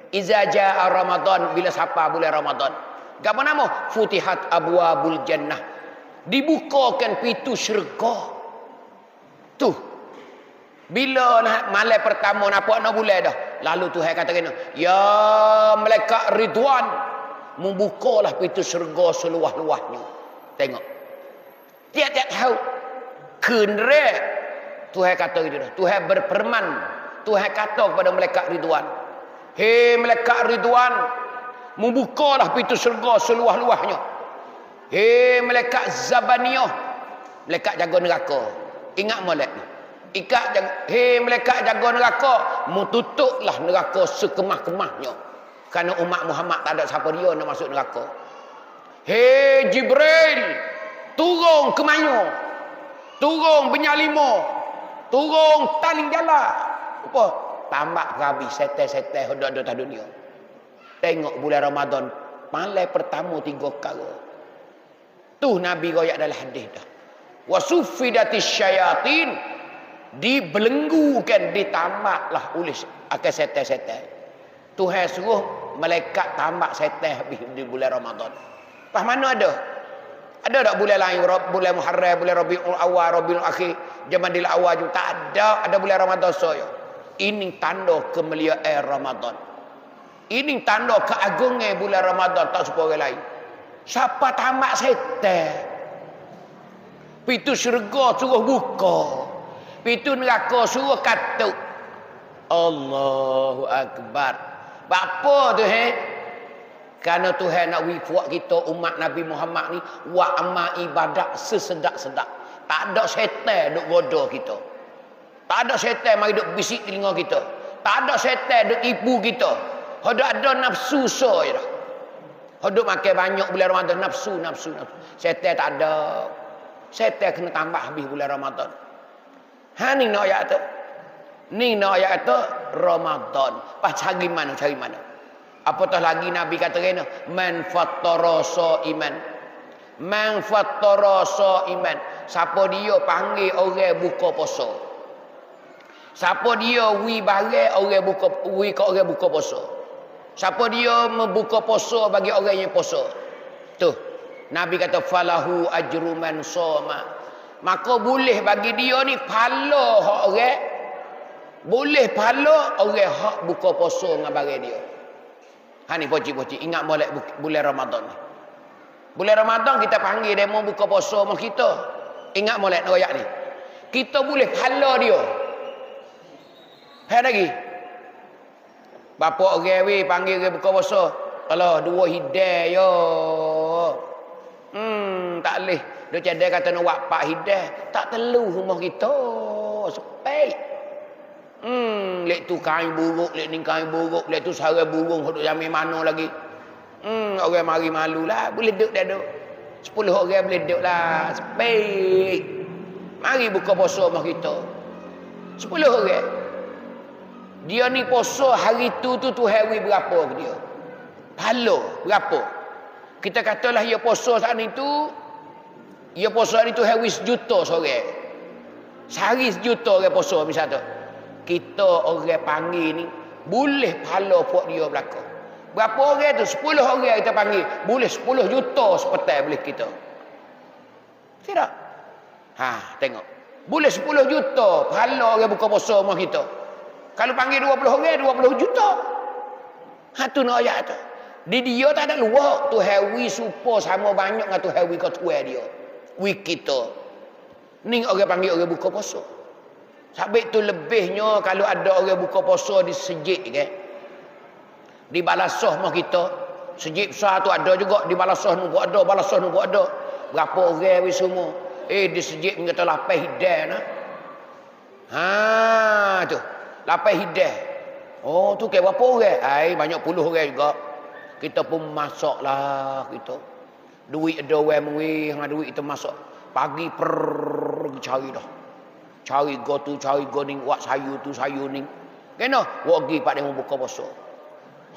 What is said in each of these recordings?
Iza jaa Ramadan, bila sampai bulan Ramadan. Apa nama? Futihat abwabul jannah. Dibukakan pintu syurga. Tu. Bila malam pertama nampak nak bulan dah. Lalu Tuhan kata kena, ya malaikat Ridwan, membukalah pintu syurga seluas-luasnya. Tengok. Tiap-tiap tahu. Kenrek. Tuhan kata gitu dah. Tuhan berfirman. Tuhan kata kepada malaikat Ridwan. Hei malaikat Ridwan, membukalah pintu syurga seluas-luasnya. Hei malaikat Zabaniyah, malaikat jaga neraka. Ingat molek ni. Hei malaikat jaga neraka, tutuplah neraka sekemah-kemahnya. Kerana umat Muhammad tak ada siapa dia nak masuk neraka. Hei Jibril, turun ke mana? Turun benyalimo. Turun taling jala. Apa? Tambak habis setel-setel hodok atas dunia. Tengok bulan Ramadan, malam pertama 3 perkara. Tu Nabi royak dalam hadis dah. Wasuffidatis syayatin, dibelenggukan, ditambaklah oleh akan setel-setel. Tuhan suruh malaikat tambak setel habis di bulan Ramadan. Pas mana ada? Ada tak bulan lain? Bulan Muharram, bulan Rabiul Awal, Rabiul Akhir, Jamadil Awal juga tak ada. Ada bulan Ramadan saja. Ini tanda kemuliaan Ramadan. Ini tanda keagungan bulan Ramadan, tak seperti orang lain. Siapa tamak setan, pintu syurga suruh buka, pintu neraka suruh katuk. Allahu Akbar. Apa tu Kerana Tuhan nak buat kita umat Nabi Muhammad ni buat amal ibadat sesedap-sedap. Tak ada setan duk goda kita. Tak ada syaitan mari duk bisik telinga kita. Tak ada syaitan duk tipu kita. Hendak ada nafsu je dah. Hendak makan banyak bulan Ramadan, nafsu. Syaitan tak ada. Syaitan kena tambah habis bulan Ramadan. Ni nak ayat tu. Ni nak ayat tu Ramadan. Pas cari mana? Apatah lagi Nabi kata kena, man fattara iman. Man fattara iman. Siapa dia panggil orang buka puasa. Siapa dia wi barang orang buka wi ke orang buka puasa. Siapa dia membuka puasa bagi orang yang puasa. Tu. Nabi kata falahu ajru man shoma. Maka boleh bagi dia ni pahala hak orang. Boleh pahala orang hak buka puasa dengan barang dia. Ni pocik-pocik ingat molek bulan Ramadan ni. Bulan Ramadan kita panggil demo buka puasa sama kita. Ingat molek royak ni. Kita boleh pahala dia. Lagi. Bapa orang panggil dia buka puasa. Kalau 2 hidayah yo. Tak leh. Dia cadai kata nak buat 4 hidayah. Tak telu rumah kita. Sepek. Lek tu kain buruk, lek ni kain buruk, lek tu sarang burung hodok jamin mana lagi. Orang mari malu lah. Boleh duduk dah duduk. 10 orang boleh duduk lah. Sepek. Mari buka puasa rumah kita. 10 orang. Dia ni puasa hari tu hari berapa ke dia? Pahala berapa? Kita katalah dia puasa saat ni tu, dia puasa hari tu hari 1 juta seorang. Sehari 1 juta orang puasa misal tu. Kita orang panggil ni boleh pahala buat dia belaka. Berapa orang tu? 10 orang kita panggil. Boleh 10 juta sepetai boleh kita. Tidak? Tengok. Boleh 10 juta pahala orang buka puasa rumah kita. Kalau panggil 20 orang, 20 juta. Tu nak ayat tu. Di dia tak ada luar. Tu hewi supaya sama banyak dengan tu hewi ketua dia. Wi kita. Ni orang panggil orang buka puasa. Sebab tu lebihnya kalau ada orang buka puasa di sejid ke. Di balasah mah kita. Sejid besar tu ada juga. Di balasah nu buat ada. Balasah nu buat ada. Berapa orang wi semua. Di sejid kata lapis hidayah nah. Tu. Lapis hidayah. Tu ke berapa orang? Banyak puluh orang juga. Kita pun masak lah kita. Duit ada orang mengih, duit kita masak. Pagi cari dah. Cari go tu, cari go ni, buat sayur tu, sayur ni. Kena, pergi pak dia buka puasa.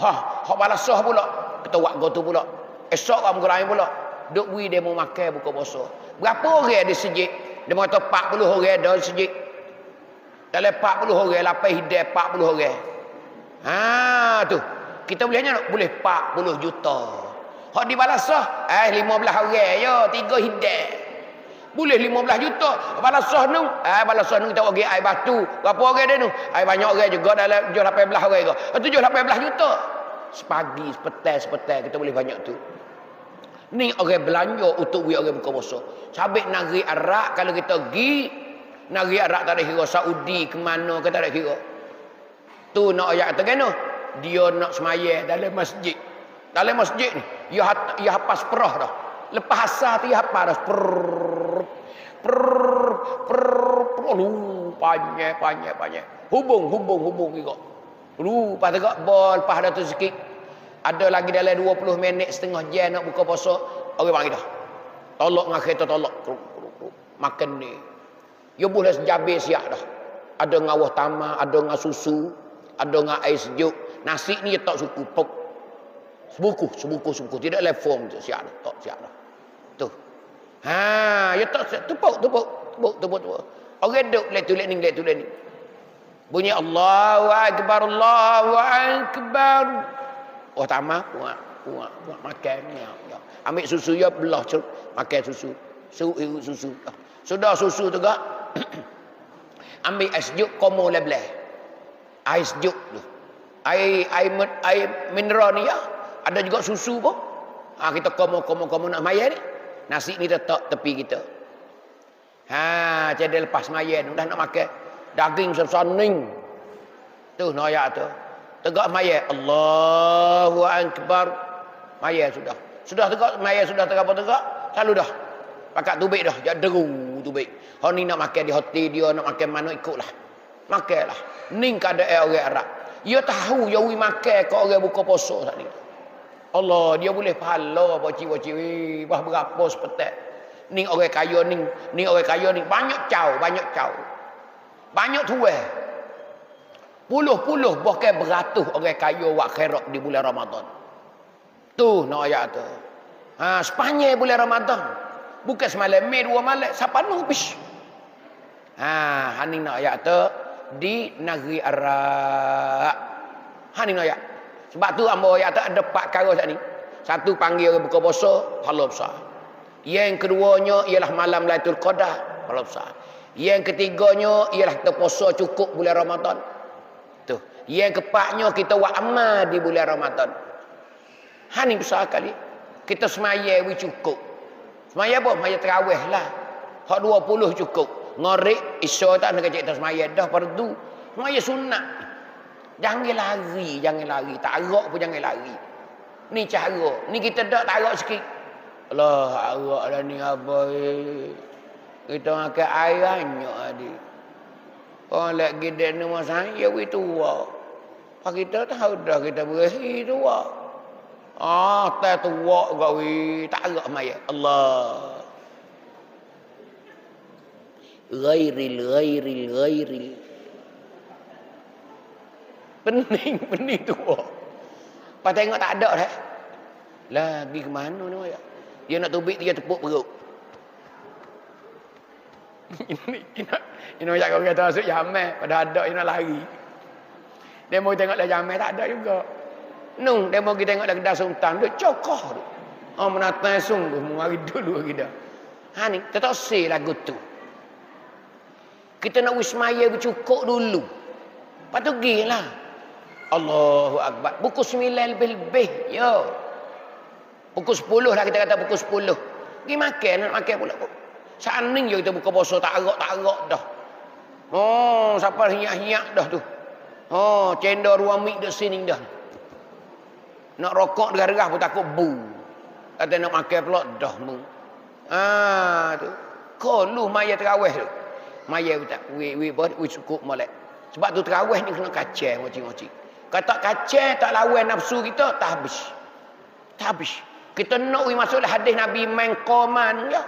Hak balasah pula. Kita buat go tu pula. Esok orang lain pula. Duk bui dia mau makan buka puasa. Berapa orang di sejid? Dia kata 40 orang ada di sejid. Dalam 40 orang, lapis hidayah 40 orang. Tu. Kita boleh 40 juta. Hak di balasah 15 orang yo 3 hidang. Boleh 15 juta. Balasah nu kita bagi air batu. Berapa orang dia nu? Air banyak orang juga dalam 18 orang ke. 18 juta. Sepagi, sepetai kita boleh banyak tu. Ni orang belanja untuk we orang buka puasa. Sabit negeri Arab kalau kita pergi negeri Arab tak ada kira Saudi ke mana ke tak ada kira. Tu nak ayat kata kena. Dia nak semaya dalam masjid. Dalam masjid ni ia hafaz perah dah. Lepas asar tu ia hafaz dah. Panjang. Hubung juga. Lepas tegak bol, lepas dah tu sikit. Ada lagi dalam 20 minit setengah jam nak buka puasa. Orang panggil dah. Tolak dengan kereta tolak. Makan ni. Ya boleh sejabir siap dah. Ada ngawah tamar, ada dengan susu, ada dengan air sejuk. Nasi ni tak suku. Pop. Sebuku. Tidak leform tu. Siap dah. Tak siap dah. Tu. Ya tak tepuk. Orang duduk let tu ni. Bunyi Allahu Akbar. Oh tamar kuat makan ni. Ambil susu ya belah makan susu. Susu. Sudah susu tu gak. Ambil air sejuk komo lebelah. Air sejuk tu. Air mineral ni ya. Ada juga susu pun. Kita komo nak maya ni. Nasi ni letak tepi kita. Jadi lepas maya ni dah nak makan. Daging sesaning. Tu noyak tu. Tegak maya. Allahu Akbar. Maya sudah. Sudah tegak maya sudah tegak. Selalu dah. Pakat tubik dah. Jangan deru tubik. Hak ni nak makan di hotel dia, nak makan mana ikutlah. Makanlah. Ni keadaan orang Arab. Dia tahu dia makan ke orang buka puasa tadi. Allah, dia boleh pahala poci-poci. Berapa sepetak. Ni orang kaya ni banyak caw. Banyak tuai. Puluh bahkan beratus orang kaya wak khairat di bulan Ramadan. Tu nak ayat tu. Sepanjang bulan Ramadan. Bukan semalam Mei 2 malam, siapa nak habis. Hani nak ayat tu di negeri Arab. Hani nak ayat. Sebab tu ambo ayat tu ada 4 perkara sat ni. Satu panggil orang buka puasa, pahala besar. Yang keduanya ialah malam Lailatul Qadar, pahala besar. Yang ketiganya ialah kita puasa cukup bulan Ramadan. Tu. Yang keempatnya kita buat amal di bulan Ramadan. Hani besar kali. Kita semaya cukup. Semaya apa? Semaya tarawih lah. Hak 20 cukup. Ngorek isya tak nak cek semaya dah fardu. Semaya sunat. Jangan lari. Tak pun jangan lari. Ni cara. Ni kita tak arak sikit. Allah, arak dah ni apa kita makan air banyak adik. Orang lek gede ni masa ya we tua. Pak kita tahu dah kita berahi tua. Tak tua gak we tak arak maya. Allah. Ghairil. Pening tua. Pas tengok tak ada dah. Lagi ke mana ni maya? Dia nak tubik dia tepuk perut. Ini macam orang kata masuk jamai. Pada ada dia nak lari. Dia mau tengok dah jamai tak ada juga. Dia mau kita tengok dah kedai sultan. Dia cokoh tu. Menatang sungguh. Mari dulu kita. Ni kita tak say lagu tu. Kita nak wismaya bercukup dulu. Lepas tu pergi lah. Allahu Akbar. Pukul 9 lebih-lebih. Yo. Pukul 10 lah kita kata pukul 10. Pergi makan. Nak makan pula. Saning je kita buka puasa tak arak dah. Siapa hinyak dah tu. Cendol ruang mik dah sini dah. Nak rokok derah-derah pun takut bu. Kata nak makan pula dah mu. Tu. Kolu maya terawih tu. Maya tak we cukup molek. Sebab tu terawih ni kena kacau ngoci-ngoci. Kata kacau tak lawan nafsu kita tak habis. Kita nak masuk hadis Nabi mengkoman ya.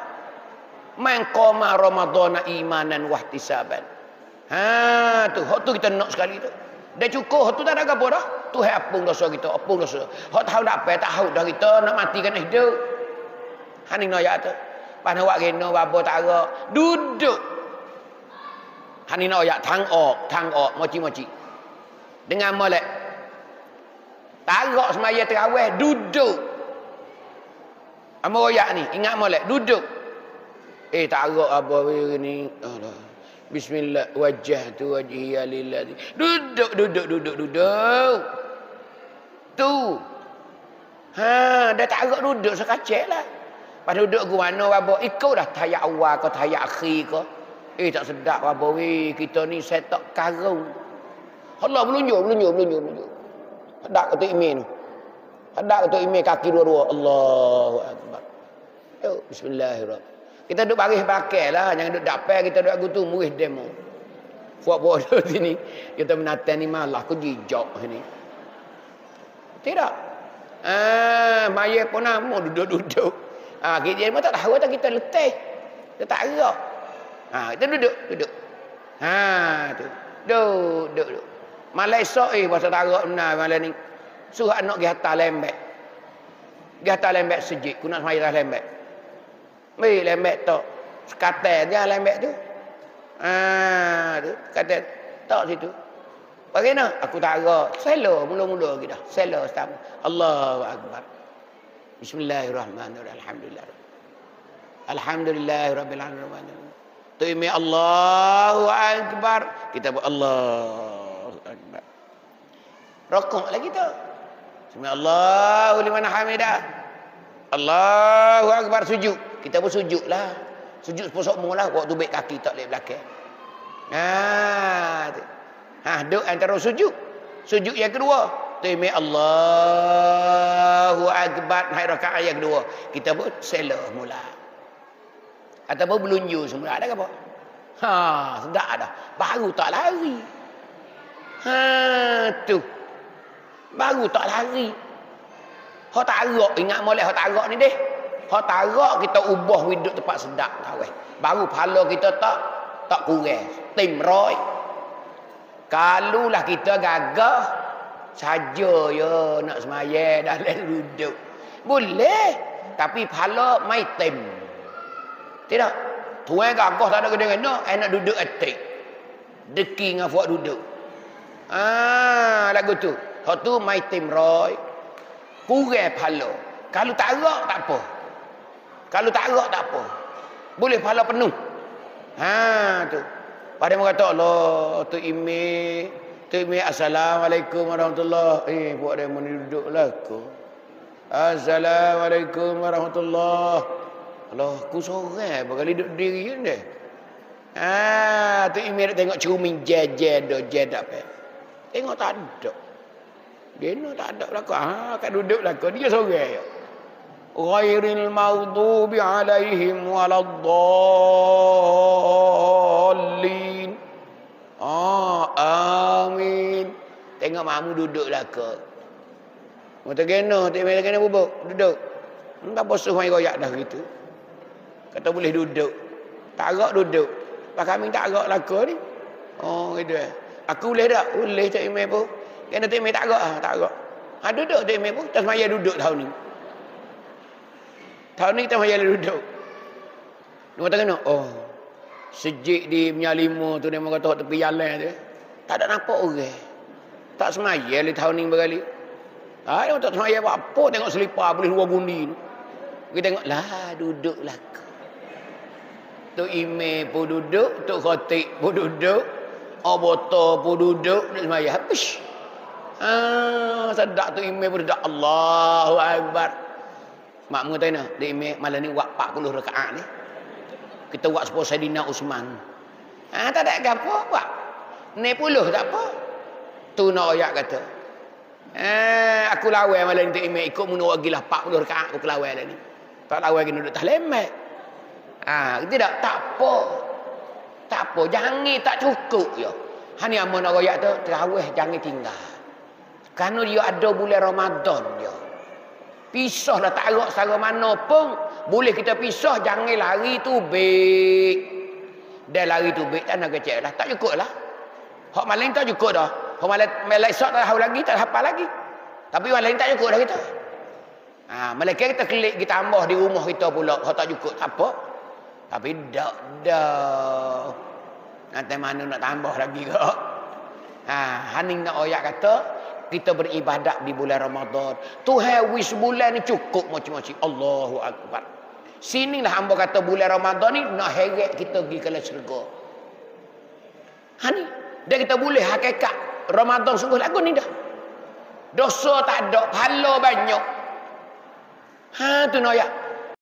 Man qama ramadhana imanan wa ihtisaban. Tu kita nak sekali tu. Dah cukup tu tak ada apa dah. Tu apung dosa kita, apung dosa. Hak tahu tak apa tahu dah kita nak matikan hidup. Hani no ya tu. Pan awak kena babo tak ada. Duduk. Hani no ya tang ok, moci-moci. Dengan molek. Tarak semaya terawih duduk. Amo royak ni, ingat molek duduk. Tarak apa ni? Bismillah wajjahtu wajhiya lillazi. Duduk. Tu. Dah tarak duduk sekacek lah. Pas duduk ke mana wabak ikut dah tayak awal ke tayak akhir ke. Tak sedap wabak kita ni setak karung. Allah belunjuk. Hadak ketuk imin tu. Hadak ketuk imin kaki dua-dua. Allahu Akbar. Yuk, bismillahirrahmanirrahim. Kita duduk baris pakai lah. Jangan duduk dapat kita duduk aku tu muris demo. Buat-buat duduk sini. Kita menatan ni malah aku jijak ni. Tidak. Maya pun nama duduk-duduk. Kita pun tak tahu tak kita letih. Kita tak gerak. Kita duduk. Tu. Duduk. Malai esok pasal tarak benar malam ni. Suruh anak pergi hantar lembek. Pergi hantar lembek sejik. Ku nak semaya lembek. Mari lembek tak. Sekatai dia lembek tu. Tu. Kata tak situ. Bagaimana? Aku tarak. Selo mula-mula kita. Selo setamu. Allahu Akbar. Bismillahirrahmanirrahim. Alhamdulillah. Alhamdulillahirabbil alamin. Tu imi Allahu Akbar. Kita buat Allahu Akbar. Rokok lagi tu. Bismillahirrahmanirrahim. Liman hamidah. Allahu Akbar sujud. Kita pun sujud lah. Sujud sepusok mula waktu baik kaki tak boleh belakang. Duduk antara sujud. Sujud yang kedua. Timi Allahu Akbar. Hai rakaat yang kedua. Kita pun sela mula. Ataupun belunju semula. Ada ke apa? Sedap dah. Baru tak lari. Tu. Baru tak lari. Hak tarak. Ingat molek hak tarak ni deh. Hak tarak kita ubah hidup tempat sedap. Baru pahala kita tak kurang. Timroy. Kalulah kita gagah saja ya nak semaya dalam duduk. Boleh. Tapi pahala mai tim. Tidak. Tuan gagah tak ada kena-kena. Nak duduk etik. Deki dengan buat duduk. Lagu tu. Hak tu mai tim roy. Kurang pahala. Kalau tarak tak apa. Kalau tarak tak apa. Boleh pahala penuh. Tu. Pada orang kata Allah, tu imi assalamualaikum warahmatullahi. Buat dia muni duduklah aku. Assalamualaikum warahmatullahi. Allah, aku seorang berkali duduk diri kan dia. Tu imi nak tengok cermin jejer tak apa. Tengok tak ada. Dia nak tak ada belakang. Kat duduk belakang dia seorang. Ghairil maghdubi alaihim waladdallin. Amin. Tengok makmu duduk belakang. Mata kena, tak kena bubuk, duduk. Tak bosuh mai royak dah gitu. Kata boleh duduk. Tak agak duduk. Pak kami tak agak belakang ni. Gitu. Aku boleh tak? Boleh tak email pun. Kena tak email tak agak tak agak. Duduk tak email pun. Tak semaya duduk tahun ni. Tahun ni kita semaya duduk. Dia kata kena. Sejik di punya lima tu dia kata tepi jalan tu. Tak ada nampak orang. Tak semaya le tahun ni berkali. Dia tak semaya buat apa tengok selipar boleh dua gundi tu. Kita tengok lah duduklah. Tu email pun duduk, tu khatib pun duduk, botol pun duduk, nak semaya habis. Sedap tu email pun duduk. Allahu Akbar. Makmu tanya, dia email malam ni buat 40 rakaat ni. Kita buat sepuluh Saidina Usman. Tak ada apa buat. 60 tak apa. Tu nak ayat kata. Aku lawan malam ni email ikut menurut gilah 40 rakaat aku lawan lah ni. Tak lawan lagi duduk tak lemak. Tidak tak apa. Tak apa, jangan tak cukup ya. Hani amun nak ayat tu terawih jangan tinggal. Kerana dia ada bulan Ramadan dia. Pisahlah tarak secara mana pun. Boleh kita pisah, jangan lari tubik. Dia lari tubik, tak nak kecek lah. Tak cukup lah. Hak malam tak cukup dah. Hak malam esok tak tahu lagi, tak hafal lagi. Tapi malam tak cukup dah kita. Malaikat kita klik, kita tambah di rumah kita pula. Hak tak cukup, tak apa. Tapi dah. Nanti mana nak tambah lagi ke? Haning nak oyak kata, kita beribadat di bulan Ramadan. Tuhan wis bulan ni cukup macam-macam. Allahu Akbar. Sinilah hamba kata bulan Ramadan ni nak heret kita pergi ke dalam syurga. Ha ni. Dan kita boleh hakikat Ramadan sungguh lagu ni dah. Dosa tak ada, pahala banyak. Ha tu nak ya.